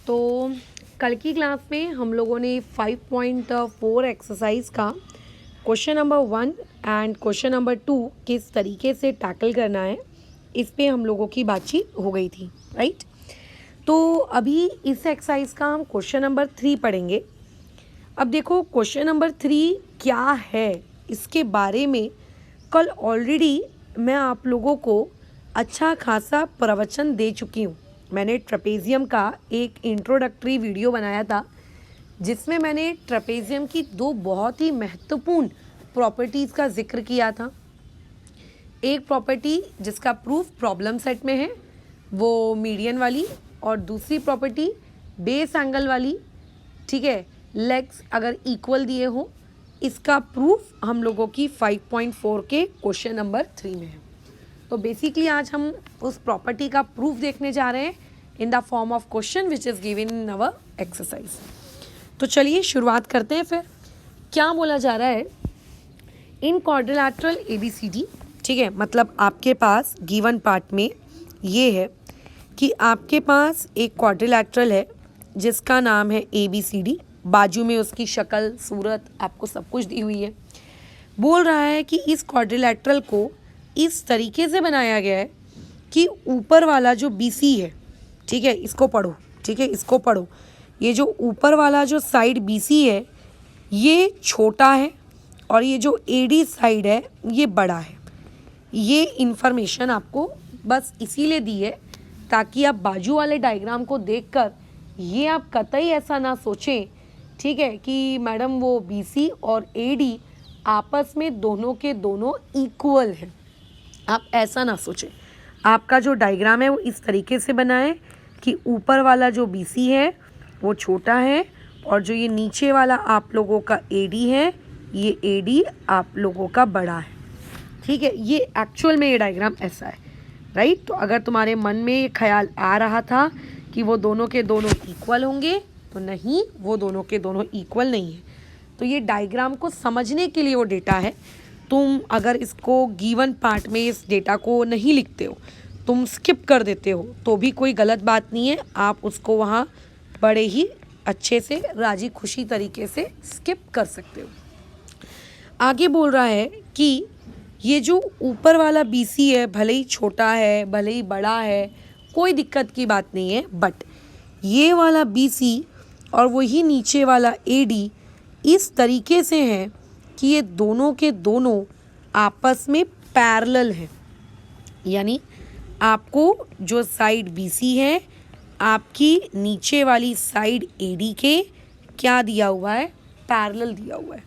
तो कल की क्लास में हम लोगों ने 5.4 एक्सरसाइज का question number 1 and question number 2 किस तरीके से टैकल करना है इस पे हम लोगों की बातचीत हो गई थी, राइट। तो अभी इस एक्सरसाइज का हम क्वेश्चन नंबर 3 पढ़ेंगे। अब देखो क्वेश्चन नंबर 3 क्या है इसके बारे में कल ऑलरेडी मैं आप लोगों को अच्छा खासा प्रवचन दे चुकी हूँ। मैंने ट्रेपेजियम का एक इंट्रोडक्टरी वीडियो बनाया था जिसमें मैंने ट्रेपेजियम की दो बहुत ही महत्वपूर्ण प्रॉपर्टीज़ का जिक्र किया था। एक प्रॉपर्टी जिसका प्रूफ प्रॉब्लम सेट में है वो मीडियन वाली, और दूसरी प्रॉपर्टी बेस एंगल वाली, ठीक है। लेग्स अगर इक्वल दिए हो, इसका प्रूफ हम लोगों की 5.4 के क्वेश्चन नंबर 3 में है। तो बेसिकली आज हम उस प्रॉपर्टी का प्रूफ देखने जा रहे हैं in the form of question which is given in our exercise. तो चलिए शुरुआत करते हैं। फिर क्या बोला जा रहा है, इन क्वाड्रिलैटरल ABCD, ठीक है। मतलब आपके पास गिवन पार्ट में ये है कि आपके पास एक क्वाड्रिलैटरल है जिसका नाम है ABCD। बाजू में उसकी शक्ल सूरत आपको सब कुछ दी हुई है। बोल रहा है कि इस क्वाड्रिलैटरल को इस तरीके से बनाया गया है कि ऊपर वाला जो BC है, ठीक है, इसको पढ़ो, ठीक है, इसको पढ़ो। ये जो ऊपर वाला जो साइड BC है ये छोटा है और ये जो AD साइड है ये बड़ा है। ये इन्फॉर्मेशन आपको बस इसीलिए दी है ताकि आप बाजू वाले डायग्राम को देखकर ये आप कतई ऐसा ना सोचें, ठीक है, कि मैडम वो BC और AD आपस में दोनों के दोनों इक्वल हैं। आप ऐसा ना सोचें। आपका जो डायग्राम है वो इस तरीके से बना है कि ऊपर वाला जो BC है वो छोटा है और जो ये नीचे वाला आप लोगों का AD है ये AD आप लोगों का बड़ा है, ठीक है। ये एक्चुअल में ये डायग्राम ऐसा है, राइट। तो अगर तुम्हारे मन में ये ख्याल आ रहा था कि वो दोनों के दोनों इक्वल होंगे, तो नहीं, वो दोनों के दोनों इक्वल नहीं है। तो ये डायग्राम को समझने के लिए वो डेटा है। तुम अगर इसको गिवन पार्ट में इस डेटा को नहीं लिखते हो, तुम स्किप कर देते हो, तो भी कोई गलत बात नहीं है। आप उसको वहाँ बड़े ही अच्छे से राजी खुशी तरीके से स्किप कर सकते हो। आगे बोल रहा है कि ये जो ऊपर वाला BC है भले ही छोटा है भले ही बड़ा है, कोई दिक्कत की बात नहीं है, बट ये वाला BC और वही नीचे वाला AD इस तरीके से हैं कि ये दोनों के दोनों आपस में पैरेलल हैं। यानी आपको जो साइड BC है आपकी नीचे वाली साइड AD के क्या दिया हुआ है, पैरेलल दिया हुआ है,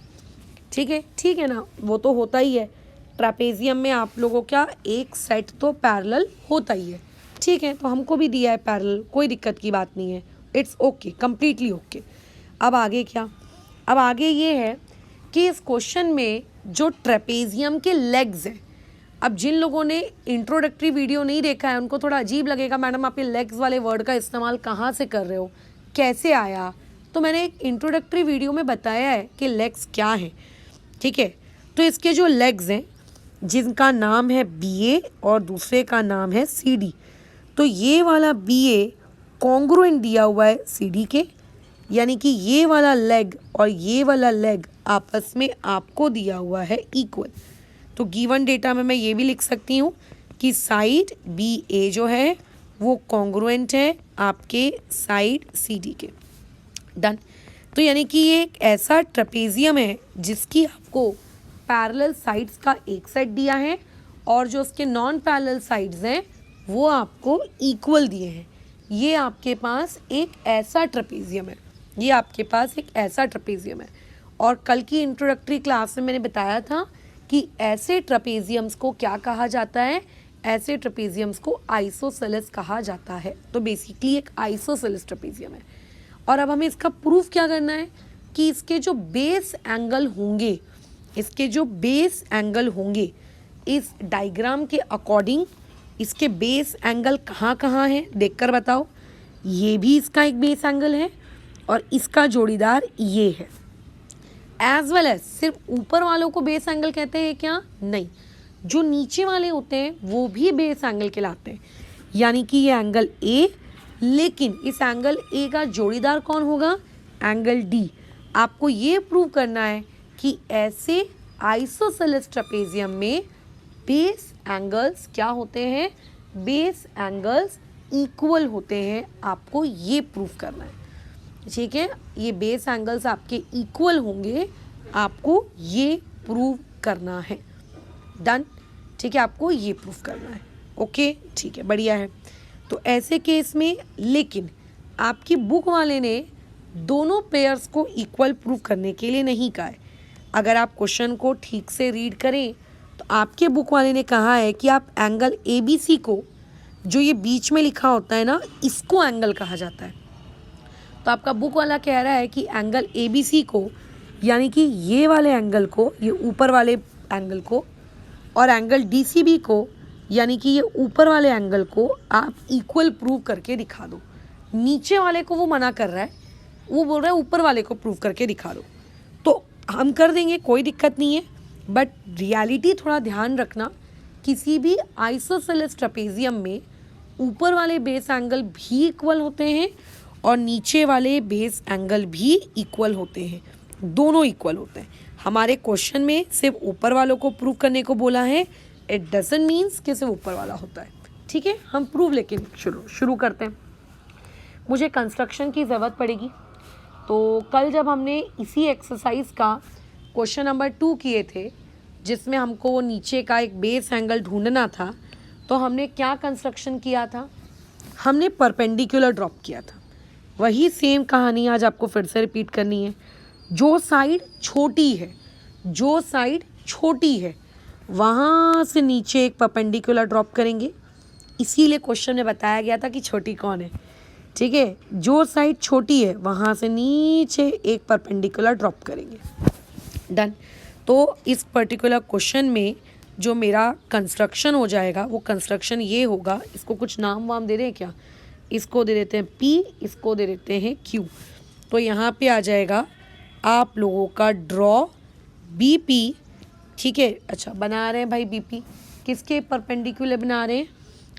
ठीक है, ठीक है ना। वो तो होता ही है ट्रेपेजियम में, आप लोगों का एक सेट तो पैरेलल होता ही है, ठीक है। तो हमको भी दिया है पैरेलल, कोई दिक्कत की बात नहीं है, इट्स ओके, कंप्लीटली ओके। अब आगे क्या, अब आगे ये है कि इस क्वेश्चन में जो ट्रेपेजियम के लेग्स हैं, अब जिन लोगों ने इंट्रोडक्टरी वीडियो नहीं देखा है उनको थोड़ा अजीब लगेगा, मैडम आप ये लेग्स वाले वर्ड का इस्तेमाल कहाँ से कर रहे हो, कैसे आया। तो मैंने एक इंट्रोडक्टरी वीडियो में बताया है कि लेग्स क्या हैं, ठीक है। तो इसके जो लेग्स हैं जिनका नाम है BA और दूसरे का नाम है CD, तो ये वाला BA कॉन्ग्रुएंट दिया हुआ है CD के, यानी कि ये वाला लेग और ये वाला लेग आपस में आपको दिया हुआ है इक्वल। तो गिवन डेटा में मैं ये भी लिख सकती हूँ कि साइड BA जो है वो कॉन्ग्रुएंट है आपके साइड CD के। डन। तो यानी कि ये एक ऐसा ट्रेपेजियम है जिसकी आपको पैरेलल साइड्स का एक सेट दिया है और जो उसके नॉन पैरेलल साइड्स हैं वो आपको इक्वल दिए हैं। ये आपके पास एक ऐसा ट्रेपेजियम है, ये आपके पास एक ऐसा ट्रेपेजियम है। और कल की इंट्रोडक्टरी क्लास में मैंने बताया था कि ऐसे ट्रेपेजियम्स को क्या कहा जाता है, ऐसे ट्रेपेजियम्स को आइसोसेलेस कहा जाता है। तो बेसिकली एक आइसोसेलेस ट्रेपेजियम है। और अब हमें इसका प्रूफ क्या करना है कि इसके जो बेस एंगल होंगे, इसके जो बेस एंगल होंगे इस डायग्राम के अकॉर्डिंग, इसके बेस एंगल कहाँ कहाँ हैं देखकर बताओ। ये भी इसका एक बेस एंगल है और इसका जोड़ीदार ये है। एज वेल एज सिर्फ ऊपर वालों को बेस एंगल कहते हैं क्या? नहीं, जो नीचे वाले होते हैं वो भी बेस एंगल कहलाते हैं। यानी कि ये एंगल A लेकिन इस एंगल ए का जोड़ीदार कौन होगा, एंगल डी। आपको ये प्रूव करना है कि ऐसे आइसोसेलेस ट्रेपेजियम में बेस एंगल्स क्या होते हैं, बेस एंगल्स इक्वल होते हैं। आपको ये प्रूव करना है, ठीक है। ये बेस एंगल्स आपके इक्वल होंगे, आपको ये प्रूव करना है। डन, ठीक है, आपको ये प्रूव करना है। ओके, ठीक है, बढ़िया है। तो ऐसे केस में लेकिन आपकी बुक वाले ने दोनों पेयर्स को इक्वल प्रूव करने के लिए नहीं कहा है। अगर आप क्वेश्चन को ठीक से रीड करें तो आपके बुक वाले ने कहा है कि आप एंगल ए बी सी को, जो ये बीच में लिखा होता है ना, इसको एंगल कहा जाता है। तो आपका बुक वाला कह रहा है कि एंगल ए बी सी को, यानी कि ये वाले एंगल को, ये ऊपर वाले एंगल को, और एंगल डी सी बी को, यानी कि ये ऊपर वाले एंगल को आप इक्वल प्रूव करके दिखा दो। नीचे वाले को वो मना कर रहा है, वो बोल रहा है ऊपर वाले को प्रूव करके दिखा दो। तो हम कर देंगे, कोई दिक्कत नहीं है, बट रियलिटी थोड़ा ध्यान रखना। किसी भी आइसोसेलेस ट्रेपेजियम में ऊपर वाले बेस एंगल भी इक्वल होते हैं और नीचे वाले बेस एंगल भी इक्वल होते हैं, दोनों इक्वल होते हैं। हमारे क्वेश्चन में सिर्फ ऊपर वालों को प्रूव करने को बोला है, इट डजंट मीन्स कि सिर्फ ऊपर वाला होता है, ठीक है। हम प्रूव लेकिन शुरू करते हैं। मुझे कंस्ट्रक्शन की ज़रूरत पड़ेगी। तो कल जब हमने इसी एक्सरसाइज का क्वेश्चन नंबर 2 किए थे, जिसमें हमको वो नीचे का एक बेस एंगल ढूंढना था, तो हमने क्या कंस्ट्रक्शन किया था, हमने परपेंडिकुलर ड्रॉप किया था। वही सेम कहानी आज आपको फिर से रिपीट करनी है। जो साइड छोटी है वहाँ से नीचे एक परपेंडिकुलर ड्रॉप करेंगे। इसीलिए क्वेश्चन में बताया गया था कि छोटी कौन है, ठीक है। जो साइड छोटी है वहाँ से नीचे एक परपेंडिकुलर ड्रॉप करेंगे। डन। तो इस पर्टिकुलर क्वेश्चन में जो मेरा कंस्ट्रक्शन हो जाएगा, वो कंस्ट्रक्शन ये होगा। इसको कुछ नाम वाम दे दें क्या, इसको दे देते हैं P, इसको दे देते हैं Q। तो यहाँ पे आ जाएगा आप लोगों का ड्रॉ BP, ठीक है। अच्छा, बना रहे हैं भाई BP किसके परपेंडिकुलर बना रहे हैं,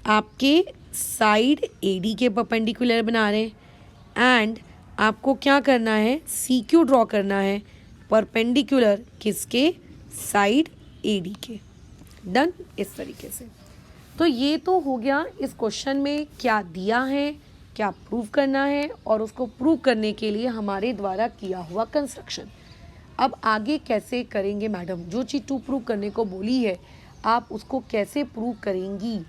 आपके साइड AD के परपेंडिकुलर बना रहे हैं। एंड आपको क्या करना है, CQ ड्रॉ करना है परपेंडिकुलर किसके, साइड AD के। डन, इस तरीके से। तो ये तो हो गया इस क्वेश्चन में क्या दिया है, क्या प्रूव करना है, और उसको प्रूव करने के लिए हमारे द्वारा किया हुआ कंस्ट्रक्शन। अब आगे कैसे करेंगे मैडम, जो चीज़ टू प्रूव करने को बोली है आप उसको कैसे प्रूव करेंगी,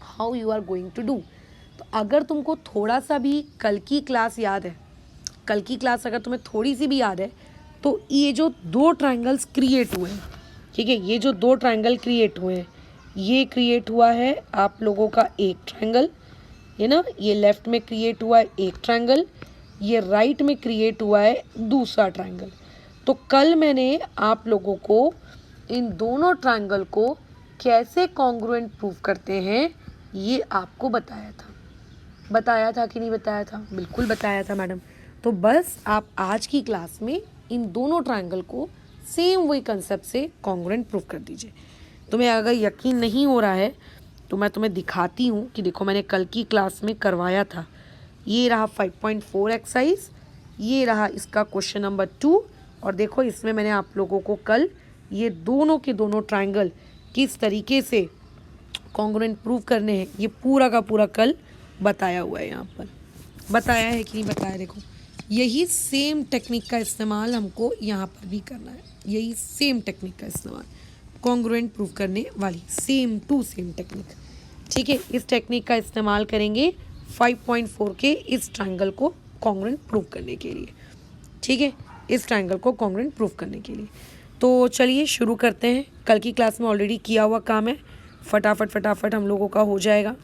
how you are going to do. तो अगर तुमको थोड़ा सा भी कल की क्लास याद है, कल की क्लास अगर तुम्हें थोड़ी सी भी याद है, तो ये जो 2 ट्रायंगल्स क्रिएट हुए हैं, ठीक है, ये जो 2 ट्रायंगल क्रिएट हुए हैं, ये क्रिएट हुआ है आप लोगों का एक ट्रायंगल, ये ना, ये लेफ्ट में क्रिएट हुआ है एक ट्रायंगल, ये राइट में क्रिएट हुआ है दूसरा ट्रायंगल। तो कल मैंने आप लोगों को इन दोनों ट्रायंगल को कैसे कॉन्ग्रुएंट प्रूव करते हैं ये आपको बताया था कि नहीं बताया था, बिल्कुल बताया था मैडम। तो बस आप आज की क्लास में इन दोनों ट्रायंगल को सेम वही कंसेप्ट से कॉन्ग्रुएंट प्रूव कर दीजिए। तुम्हें अगर यकीन नहीं हो रहा है तो मैं तुम्हें दिखाती हूँ कि देखो मैंने कल की क्लास में करवाया था। ये रहा 5.4 एक्सरसाइज, ये रहा इसका क्वेश्चन नंबर 2, और देखो इसमें मैंने आप लोगों को कल ये दोनों के दोनों ट्रायंगल किस तरीके से कॉन्ग्रुएंट प्रूव करने हैं ये पूरा का पूरा कल बताया हुआ है। यहाँ पर बताया है कि नहीं बताया, देखो यही सेम टेक्निक का इस्तेमाल हमको यहाँ पर भी करना है। यही सेम टेक्निक का इस्तेमाल कॉन्ग्रुएंट प्रूव करने वाली सेम टेक्निक, ठीक है। इस टेक्निक का इस्तेमाल करेंगे 5.4 के इस ट्रायंगल को कॉन्ग्रुएंट प्रूव करने के लिए, ठीक है, इस ट्रायंगल को कॉन्ग्रुएंट प्रूव करने के लिए। तो चलिए शुरू करते हैं। कल की क्लास में ऑलरेडी किया हुआ काम है, फटाफट हम लोगों का हो जाएगा।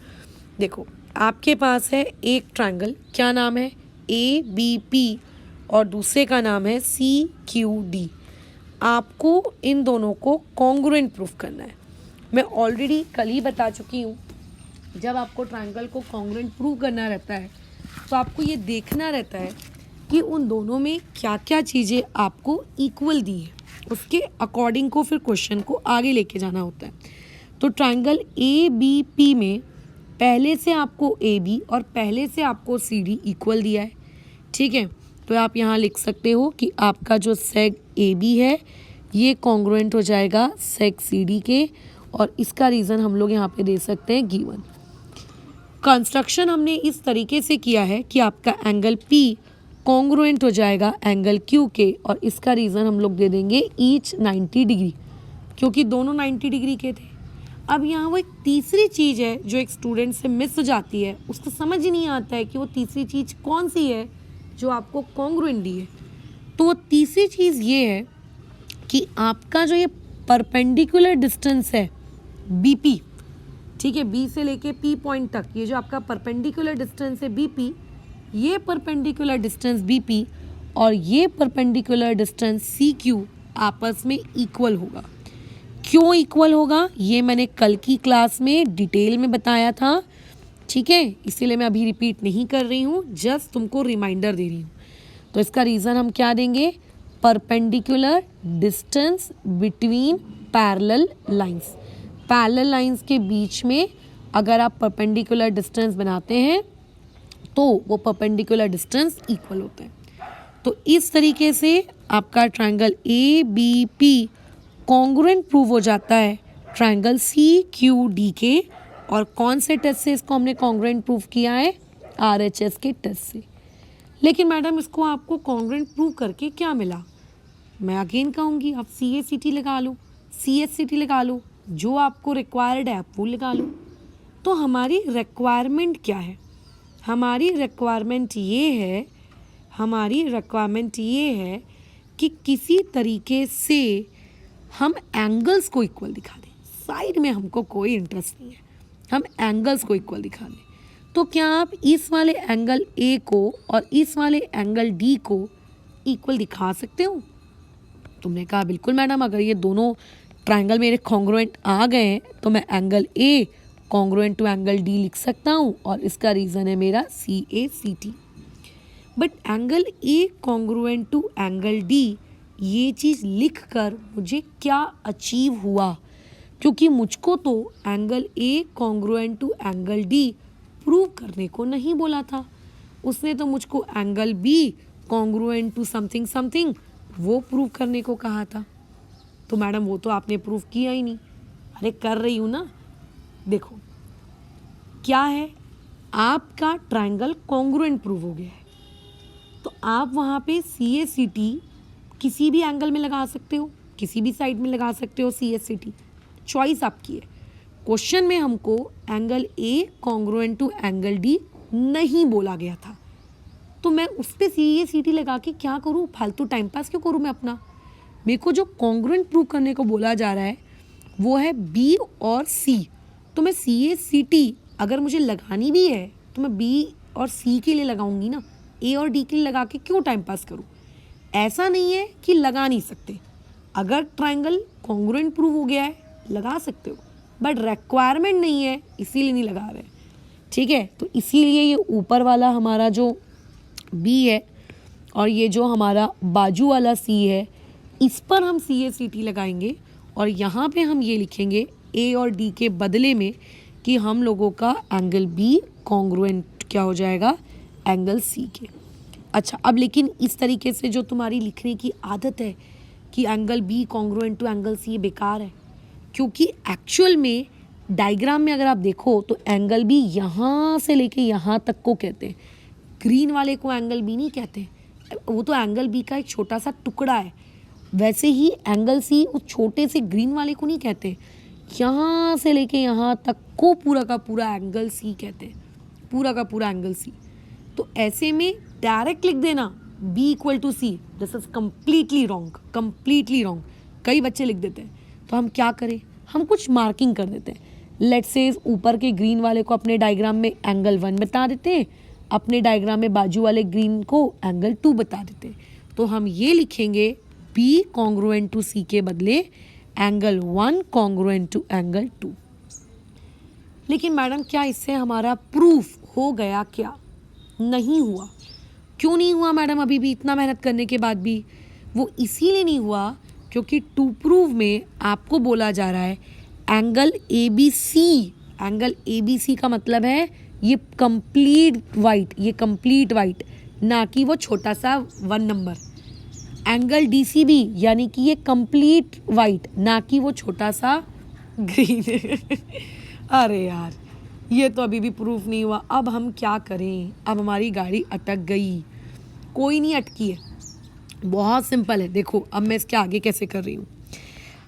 देखो आपके पास है एक ट्रायंगल, क्या नाम है ABP, और दूसरे का नाम है CQD। आपको इन दोनों को कॉन्ग्रुएंट प्रूफ करना है। मैं ऑलरेडी कल ही बता चुकी हूँ, जब आपको ट्रायंगल को कॉन्ग्रुएंट प्रूव करना रहता है तो आपको ये देखना रहता है कि उन दोनों में क्या क्या चीज़ें आपको इक्वल दी हैं, उसके अकॉर्डिंग को फिर क्वेश्चन को आगे लेके जाना होता है। तो ट्रायंगल ABP में पहले से आपको ए बी और पहले से आपको सी डी इक्वल दिया है, ठीक है। तो आप यहाँ लिख सकते हो कि आपका जो सेग ए बी है ये कॉन्ग्रुएंट हो जाएगा सेग सी डी के, और इसका रीज़न हम लोग यहाँ पे दे सकते हैं गिवन। कंस्ट्रक्शन हमने इस तरीके से किया है कि आपका एंगल पी कॉन्ग्रुएंट हो जाएगा एंगल क्यू के, और इसका रीज़न हम लोग दे देंगे ईच 90 डिग्री, क्योंकि दोनों 90 डिग्री के थे। अब यहाँ वो एक तीसरी चीज़ है जो एक स्टूडेंट से मिस हो जाती है, उसको समझ ही नहीं आता है कि वो तीसरी चीज़ कौन सी है जो आपको कॉन्ग्रुएंट दी है। तो वो तीसरी चीज़ ये है कि आपका जो ये परपेंडिकुलर डिस्टेंस है बी पी, ठीक है, बी से लेके पी पॉइंट तक, ये जो आपका परपेंडिकुलर डिस्टेंस है बी पी, ये परपेंडिकुलर डिस्टेंस बी पी और ये परपेंडिकुलर डिस्टेंस सी क्यू आपस में इक्वल होगा। क्यों इक्वल होगा ये मैंने कल की क्लास में डिटेल में बताया था, ठीक है, इसीलिए मैं अभी रिपीट नहीं कर रही हूँ, जस्ट तुमको रिमाइंडर दे रही हूँ। तो इसका रीज़न हम क्या देंगे, perpendicular distance between parallel lines. Parallel lines के बीच में अगर आप परपेंडिकुलर डिस्टेंस बनाते हैं तो वो परपेंडिकुलर डिस्टेंस इक्वल होता है। तो इस तरीके से आपका triangle A B P congruent prove हो जाता है ट्रायंगल सी क्यू डी के। और कौन से टेस्ट से इसको हमने कॉन्ग्रुएंट प्रूव किया है, RHS के टेस्ट से। लेकिन मैडम इसको आपको कॉन्ग्रुएंट प्रूव करके क्या मिला, मैं अगेन कहूँगी आप CACT लगा लो, CSCT लगा लो, जो आपको रिक्वायर्ड है आप वो लगा लो। तो हमारी रिक्वायरमेंट क्या है, हमारी रिक्वायरमेंट ये है कि किसी तरीके से हम एंगल्स को इक्वल दिखा दें। साइड में हमको कोई इंटरेस्ट नहीं है, हम एंगल्स को इक्वल दिखा दें। तो क्या आप इस वाले एंगल ए को और इस वाले एंगल डी को इक्वल दिखा सकते हो? तुमने कहा बिल्कुल मैडम, अगर ये दोनों ट्रायंगल मेरे कॉन्ग्रुएंट आ गए हैं तो मैं angle A congruent to angle D लिख सकता हूँ, और इसका रीज़न है मेरा CACT। But angle A congruent to angle D ये चीज़ लिखकर मुझे क्या अचीव हुआ, क्योंकि मुझको तो angle A congruent to angle D prove करने को नहीं बोला था, उसने तो मुझको angle B congruent to something something वो प्रूव करने को कहा था। तो मैडम वो तो आपने प्रूव किया ही नहीं। अरे कर रही हूँ ना, देखो क्या है, आपका ट्रायंगल कॉन्ग्रुएंट प्रूव हो गया है, तो आप वहाँ पे CACT किसी भी एंगल में लगा सकते हो, किसी भी साइड में लगा सकते हो CACT, चॉइस आपकी है। क्वेश्चन में हमको angle A congruent to angle D नहीं बोला गया था, तो मैं उस पर CACT लगा के क्या करूँ, फालतू टाइम पास क्यों करूँ मैं अपना। मेरे को जो कॉन्ग्रुएंट प्रूव करने को बोला जा रहा है वो है B और C, तो मैं CACT अगर मुझे लगानी भी है तो मैं B और C के लिए लगाऊंगी ना, A और D के लिए लगा के क्यों टाइम पास करूँ। ऐसा नहीं है कि लगा नहीं सकते, अगर ट्रायंगल कॉन्ग्रुएंट प्रूव हो गया है लगा सकते हो, बट रिक्वायरमेंट नहीं है इसीलिए नहीं लगा रहे, ठीक है। तो इसीलिए ये ऊपर वाला हमारा जो B है और ये जो हमारा बाजू वाला C है, इस पर हम CACT लगाएंगे, और यहाँ पे हम ये लिखेंगे A और D के बदले में कि हम लोगों का एंगल B कॉन्ग्रुएंट क्या हो जाएगा, एंगल C के। अच्छा, अब लेकिन इस तरीके से जो तुम्हारी लिखने की आदत है कि angle B congruent to angle C, बेकार है, क्योंकि एक्चुअल में डायग्राम में अगर आप देखो तो एंगल B यहाँ से लेके यहाँ तक को कहते हैं, ग्रीन वाले को एंगल B नहीं कहते, वो तो एंगल B का एक छोटा सा टुकड़ा है। वैसे ही एंगल C उस छोटे से ग्रीन वाले को नहीं कहते, यहाँ से लेके यहाँ तक को पूरा का पूरा एंगल C कहते हैं, पूरा का पूरा एंगल C। तो ऐसे में डायरेक्ट लिख देना B equal to C, this is completely wrong. कई बच्चे लिख देते हैं, तो हम क्या करें, हम कुछ मार्किंग कर देते हैं। लेट्स से ऊपर के ग्रीन वाले को अपने डायग्राम में एंगल 1 बता देते हैं, अपने डायग्राम में बाजू वाले ग्रीन को एंगल 2 बता देते हैं। तो हम ये लिखेंगे B कॉन्ग्रुएंट टू C के बदले एंगल 1 कॉन्ग्रुएंट टू एंगल 2। लेकिन मैडम क्या इससे हमारा प्रूफ हो गया, क्या नहीं हुआ? क्यों नहीं हुआ मैडम, अभी भी इतना मेहनत करने के बाद भी? वो इसीलिए नहीं हुआ क्योंकि टू प्रूव में आपको बोला जा रहा है एंगल ABC एंगल ABC का मतलब है ये कंप्लीट वाइट, ये कंप्लीट वाइट, ना कि वो छोटा सा 1 नंबर। एंगल DCB यानी कि ये कंप्लीट वाइट, ना कि वो छोटा सा ग्रीन। अरे यार, ये तो अभी भी प्रूफ नहीं हुआ। अब हम क्या करें? अब हमारी गाड़ी अटक गई। कोई नहीं अटकी है, बहुत सिंपल है। देखो अब मैं इसके आगे कैसे कर रही हूँ।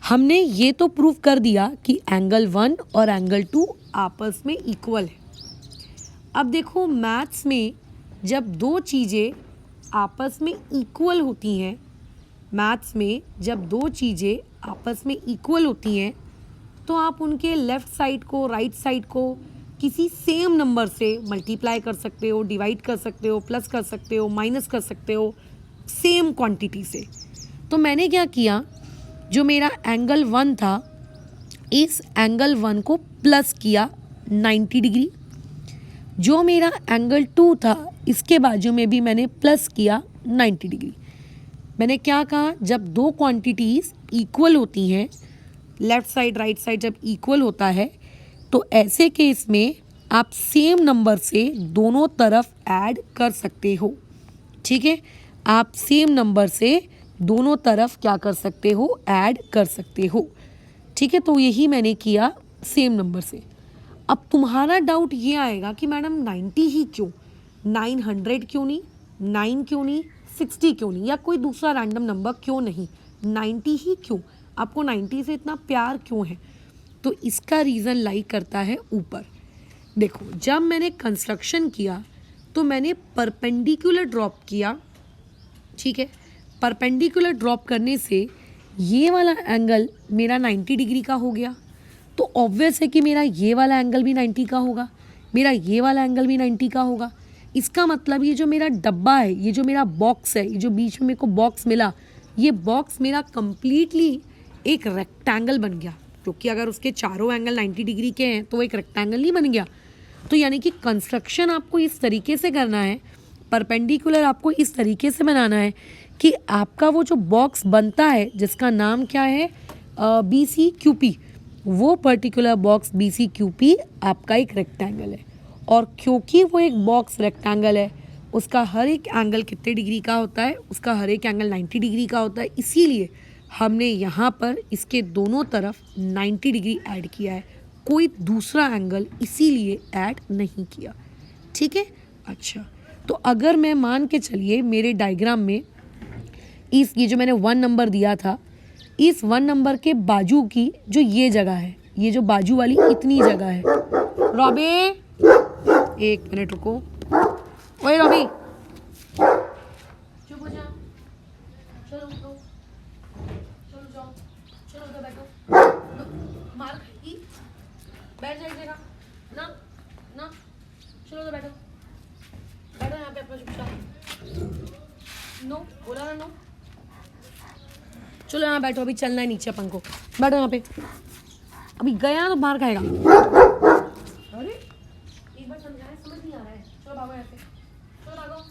हमने ये तो प्रूफ कर दिया कि एंगल 1 और एंगल 2 आपस में इक्वल है। अब देखो मैथ्स में जब दो चीज़ें आपस में इक्वल होती हैं, मैथ्स में जब दो चीज़ें आपस में इक्वल होती हैं तो आप उनके लेफ़्ट साइड को, राइट साइड को किसी सेम नंबर से मल्टीप्लाई कर सकते हो, डिवाइड कर सकते हो, प्लस कर सकते हो, माइनस कर सकते हो, सेम क्वांटिटी से। तो मैंने क्या किया, जो मेरा एंगल 1 था इस एंगल 1 को प्लस किया 90 डिग्री। जो मेरा एंगल 2 था इसके बाजू में भी मैंने प्लस किया 90 डिग्री। मैंने क्या कहा, जब दो क्वांटिटीज़ इक्वल होती हैं, लेफ़्ट साइड राइट साइड जब इक्वल होता है तो ऐसे केस में आप सेम नंबर से दोनों तरफ ऐड कर सकते हो। ठीक है, आप सेम नंबर से दोनों तरफ क्या कर सकते हो, ऐड कर सकते हो। ठीक है, तो यही मैंने किया सेम नंबर से। अब तुम्हारा डाउट ये आएगा कि मैडम 90 ही क्यों, 900 क्यों नहीं, 9 क्यों नहीं, 60 क्यों नहीं, या कोई दूसरा रैंडम नंबर क्यों नहीं, 90 ही क्यों, आपको 90 से इतना प्यार क्यों है? तो इसका रीज़न लाई करता है ऊपर। देखो जब मैंने कंस्ट्रक्शन किया तो मैंने परपेंडिकुलर ड्रॉप किया। ठीक है, परपेंडिकुलर ड्रॉप करने से ये वाला एंगल मेरा 90 डिग्री का हो गया, तो ऑब्वियस है कि मेरा ये वाला एंगल भी 90 का होगा, मेरा ये वाला एंगल भी 90 का होगा। इसका मतलब ये जो मेरा डब्बा है, ये जो मेरा बॉक्स है, ये जो बीच में मेरे को बॉक्स मिला, ये बॉक्स मेरा कंप्लीटली एक रेक्टेंगल बन गया, क्योंकि अगर उसके चारों एंगल 90 डिग्री के हैं तो एक रेक्टेंगल नहीं बन गया। तो यानी कि कंस्ट्रक्शन आपको इस तरीके से करना है, परपेंडिकुलर आपको इस तरीके से बनाना है कि आपका वो जो बॉक्स बनता है जिसका नाम क्या है BCQP, वो पर्टिकुलर बॉक्स BCQP आपका एक रेक्टेंगल है। और क्योंकि वो एक बॉक्स रेक्टेंगल है, उसका हर एक एंगल कितने डिग्री का होता है, उसका हर एक एंगल 90 डिग्री का होता है, इसीलिए हमने यहाँ पर इसके दोनों तरफ 90 डिग्री ऐड किया है, कोई दूसरा एंगल इसीलिए ऐड नहीं किया। ठीक है, अच्छा तो अगर मैं मान के चलिए मेरे डायग्राम में ये जो मैंने 1 नंबर दिया था, इस 1 नंबर के बाजू की जो ये जगह है, ये जो बाजू वाली इतनी जगह है। रॉबी 1 मिनट रुको, ओए रॉबी चुप हो जा, चलो उठो, चलो जाओ, चलो उधर बैठो, मार खाएगी, बैठ जाइएगा ना ना, चलो उधर बैठो, बैठो यहाँ पे अपना चुपचाप, नो बोला ना नो, चलो यहाँ बैठो, अभी चलना है नीचे अपन को, बैठो यहाँ पे, अभी गया तो मार खाएगा। अरे एक बार समझाया, समझ नहीं आ रहा है, चलो भागो यहाँ से, चलो भागो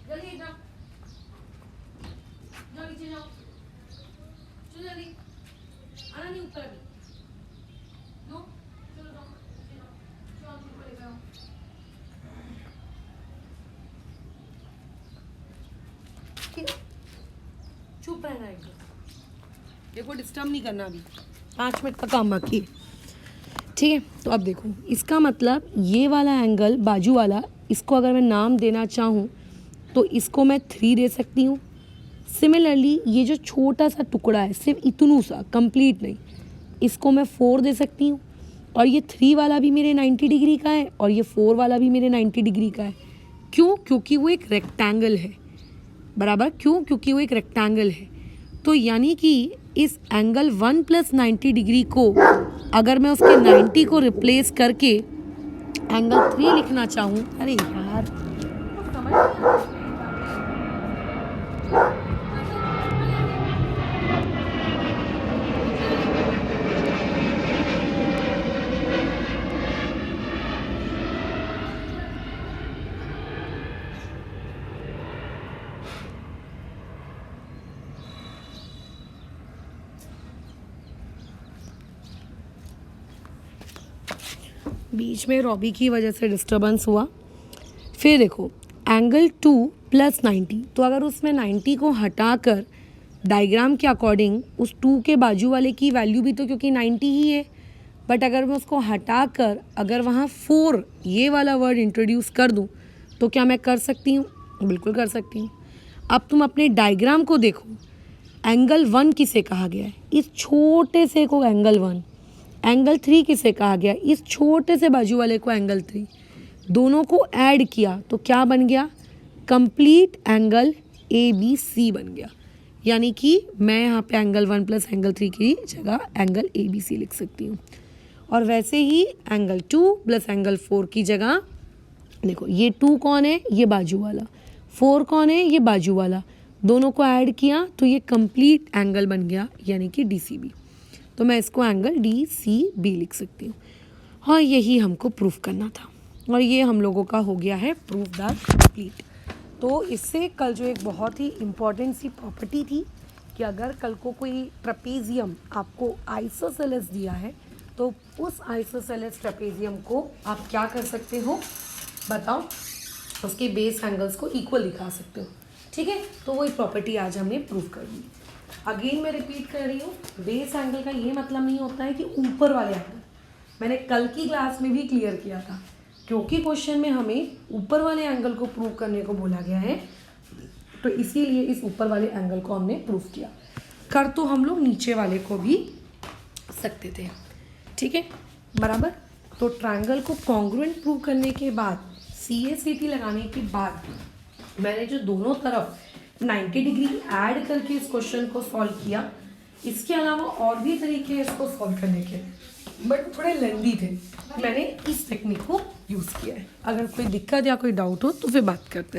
जल्दी, जाओ जाओ नीचे जाओ, चलो जल्दी, आना नहीं ऊपर अभी, नो चलो जाओ, चलो ऊपर लेकर आओ। चुप रहना है, देखो डिस्टर्ब नहीं करना, अभी 5 मिनट का काम बाकी है। ठीक है, तो अब देखो इसका मतलब ये वाला एंगल बाजू वाला, इसको अगर मैं नाम देना चाहूँ तो इसको मैं 3 दे सकती हूँ। सिमिलरली ये जो छोटा सा टुकड़ा है, सिर्फ इतनू सा, कंप्लीट नहीं, इसको मैं 4 दे सकती हूँ। और ये 3 वाला भी मेरे 90 डिग्री का है और ये 4 वाला भी मेरे 90 डिग्री का है। क्यों? क्योंकि वो एक रेक्टेंगल है। बराबर, क्यों? क्योंकि वो एक रेक्टेंगल है। तो यानी कि इस एंगल 1 + 90 डिग्री को अगर मैं उसके 90 को रिप्लेस करके एंगल 3 लिखना चाहूँ, अरे यार समझ नहीं आ रहा। बीच में रॉबी की वजह से डिस्टर्बेंस हुआ। फिर देखो एंगल 2 + 90, तो अगर उसमें 90 को हटाकर डायग्राम के अकॉर्डिंग उस 2 के बाजू वाले की वैल्यू भी तो क्योंकि 90 ही है, बट अगर मैं उसको हटाकर अगर वहाँ 4 ये वाला वर्ड इंट्रोड्यूस कर दूँ तो क्या मैं कर सकती हूँ? बिल्कुल कर सकती हूँ। अब तुम अपने डायग्राम को देखो, एंगल 1 किसे कहा गया है? इस छोटे से को एंगल 1। एंगल 3 किसे कहा गया? इस छोटे से बाजू वाले को एंगल 3। दोनों को ऐड किया तो क्या बन गया? कंप्लीट एंगल ABC बन गया। यानी कि मैं यहाँ पे एंगल 1 + एंगल 3 की जगह एंगल ABC लिख सकती हूँ। और वैसे ही एंगल 2 + एंगल 4 की जगह देखो, ये 2 कौन है? ये बाजू वाला। 4 कौन है? ये बाजू वाला। दोनों को ऐड किया तो ये कंप्लीट एंगल बन गया, यानी कि DCB। तो मैं इसको एंगल DCB लिख सकती हूँ। हाँ, यही हमको प्रूफ करना था और ये हम लोगों का हो गया है प्रूफ दैट कंप्लीट। तो इससे कल जो एक बहुत ही इम्पॉर्टेंट सी प्रॉपर्टी थी कि अगर कल को कोई ट्रेपेजियम आपको आइसोसेलेस दिया है तो उस आइसोसेलेस ट्रेपेजियम को आप क्या कर सकते हो बताओ? उसके बेस एंगल्स को इक्वल दिखा सकते हो। ठीक है, तो वही प्रॉपर्टी आज हमने प्रूव कर दी। अगेन मैं रिपीट कर रही हूँ, बेस एंगल का ये मतलब नहीं होता है कि ऊपर वाले एंगल। मैंने कल की क्लास में भी क्लियर किया था, क्योंकि क्वेश्चन में हमें ऊपर वाले एंगल को प्रूव करने को बोला गया है, तो इसीलिए इस ऊपर वाले एंगल को हमने प्रूव किया। कर तो हम लोग नीचे वाले को भी सकते थे। ठीक है, बराबर। तो ट्रायंगल को कॉन्ग्रुएंट प्रूव करने के बाद, CACT लगाने के बाद, मैंने जो दोनों तरफ 90 डिग्री ऐड करके इस क्वेश्चन को सॉल्व किया। इसके अलावा और भी तरीके हैं इसको सॉल्व करने के, बट थोड़े लेंदी थे। मैंने इस टेक्निक को यूज़ किया है। अगर कोई दिक्कत या कोई डाउट हो तो फिर बात करते हैं।